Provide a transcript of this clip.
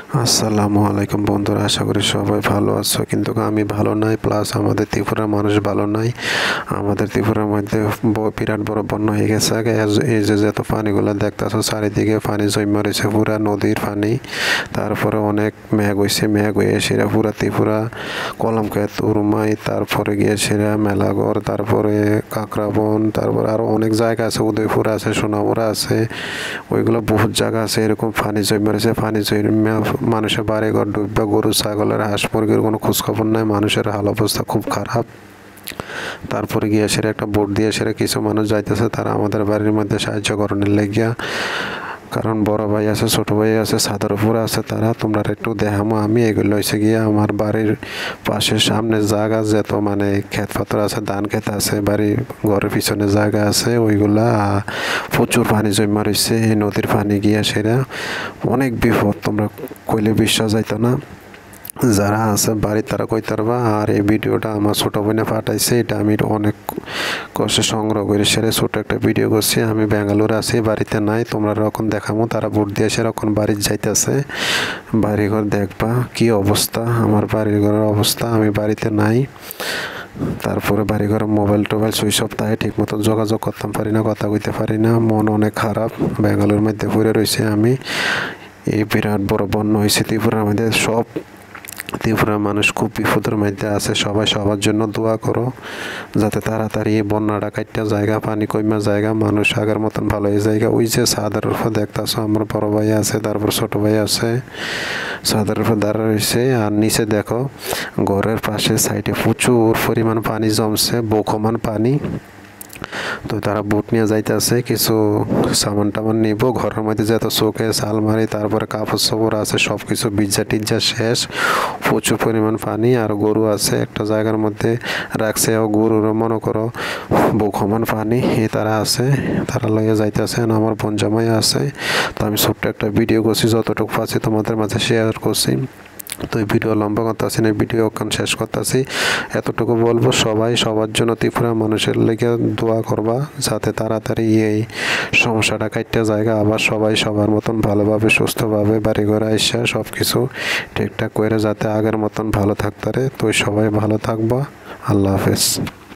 আসসালামু আলাইকুম বন্ধুরা, আশা করি সবাই ভালো আছো। কিন্তু আমি ভালো নাই, প্লাস আমাদের ত্রিপুরার মানুষ ভালো নাই। আমাদের ত্রিপুরার মধ্যে বিরাট বড় বন্যা হয়ে গেছে। এই যে যত পানিগুলো দেখতেছো, চারিদিকে পানি জমে রয়েছে, পুরা নদীর পানি। তারপরে অনেক মেঘ হয়েছে, মেঘ হয়ে সেরা পুরা ত্রিপুরা কলমকাত উরমাই, তারপরে গিয়ে সেরা মেলাগড়, তারপরে কাকরাবন, তারপরে আরও অনেক জায়গা আছে, উদয়পুর আছে, সোনামুড়া আছে, ওইগুলো বহুত জায়গা আছে। এরকম পানি জমে রয়েছে, পানি জমে মানুষের বাড়িঘর ডুববে, গরু ছাগলের হাঁস মুরগির কোনো খোঁজখবর নাই, মানুষের হাল অবস্থা খুব খারাপ। তারপরে গিয়ে সেরা একটা বোট দিয়ে সেরা কিছু মানুষ যাইতেছে, তারা আমাদের বাড়ির মধ্যে সাহায্য করানোর লেগিয়া। কারণ বড় ভাই আছে, ছোট ভাই আছে, ছাদের উপরে আছে, তারা তোমরা একটু দেখামো। আমি এগুলো হয়েছে গিয়ে আমার বাড়ির পাশে সামনে জায়গা যেত মানে ক্ষেত পাথর আছে, ধান ক্ষেত আছে, বাড়ি ঘরের পিছনে জায়গা আছে, ওইগুলা প্রচুর পানি জমা রয়েছে। এই নদীর পানি গিয়া সেরা অনেক বিপদ, তোমরা কইলে বিশ্বাস যাইতো না। যারা আছে বাড়ি তারা কইতে পারবা। আর এই ভিডিওটা আমার ছোট বোনে পাঠাইছে, এটা আমি অনেক কষ্টে সংগ্রহ করে সেরে ছোট একটা ভিডিও করছি। আমি ব্যাঙ্গালোরে আছি, বাড়িতে নাই, তোমরা যখন দেখামো তারা ভোট দিয়ে সেরকম বাড়ির যাইতেছে। বাড়িঘর দেখবা কি অবস্থা, আমার বাড়িঘরের অবস্থা, আমি বাড়িতে নাই। তারপরে বাড়িঘরে মোবাইল টোবাইল সুইচ অফ থাকে, ঠিক মতো যোগাযোগ করতাম পারি না, কথা কইতে পারি না, মন অনেক খারাপ। ব্যাঙ্গালোর মধ্যে পড়ে রয়েছে আমি। এই বিরাট বড় বন্যা হয়েছে ত্রিপুরার মধ্যে, সব ত্রিপুরার মানুষ খুব বিপদের মধ্যে আছে। সবাই সবার জন্য দোয়া করো, যাতে তাড়াতাড়ি এই বন্যাটা কাটটা জায়গা, পানি কমা জায়গা, মানুষ আগের মতন ভালো এই জায়গা। ওই যে ছাদের উপর দেখতেছো আমার বড় ভাই আছে, তারপর ছোট ভাই আছে, ছাদের উপর দাঁড়া রয়েছে। আর নিচে দেখো ঘরের পাশে সাইডে প্রচুর পরিমাণ পানি জমছে, বকমান পানি। তো তারা বুট নিয়ে যাইতেছে, কিছু সামান টামান নিব। ঘরের মধ্যে যত শোকেস আলমারি, তারপরে কাপড় চোপড় আছে, সব কিছু ভিজা টিজ্জা শেষ। প্রচুর পরিমাণ পানি। আর গরু আছে একটা জায়গার মধ্যে রাখছে, ও গরুর মনে করো বুকমান পানি। তারা আছে, তারা লইয়া যাইতেছে। আমার বোন জামাই আছে। তো আমি ছোট্ট একটা ভিডিও করছি, যতটুকু পাচ্ছি তোমাদের মাঝে শেয়ার করছি। তো এই ভিডিও লম্বা করতেছি না, ভিডিও ওখান শেষ করতেছি। এতটুকু বলবো, সবাই সবার জন্য ত্রিপুরা মানুষের লেগে দোয়া করবা, যাতে তাড়াতাড়ি এই সমস্যাটা কাটতে জায়গা, আবার সবাই সবার মতন ভালোভাবে সুস্থভাবে বাড়ি ঘরে আইসা সব কিছু ঠিকঠাক করে যাতে আগের মতন ভালো থাকতে পারে। তো সবাই ভালো থাকবা। আল্লাহ হাফেজ।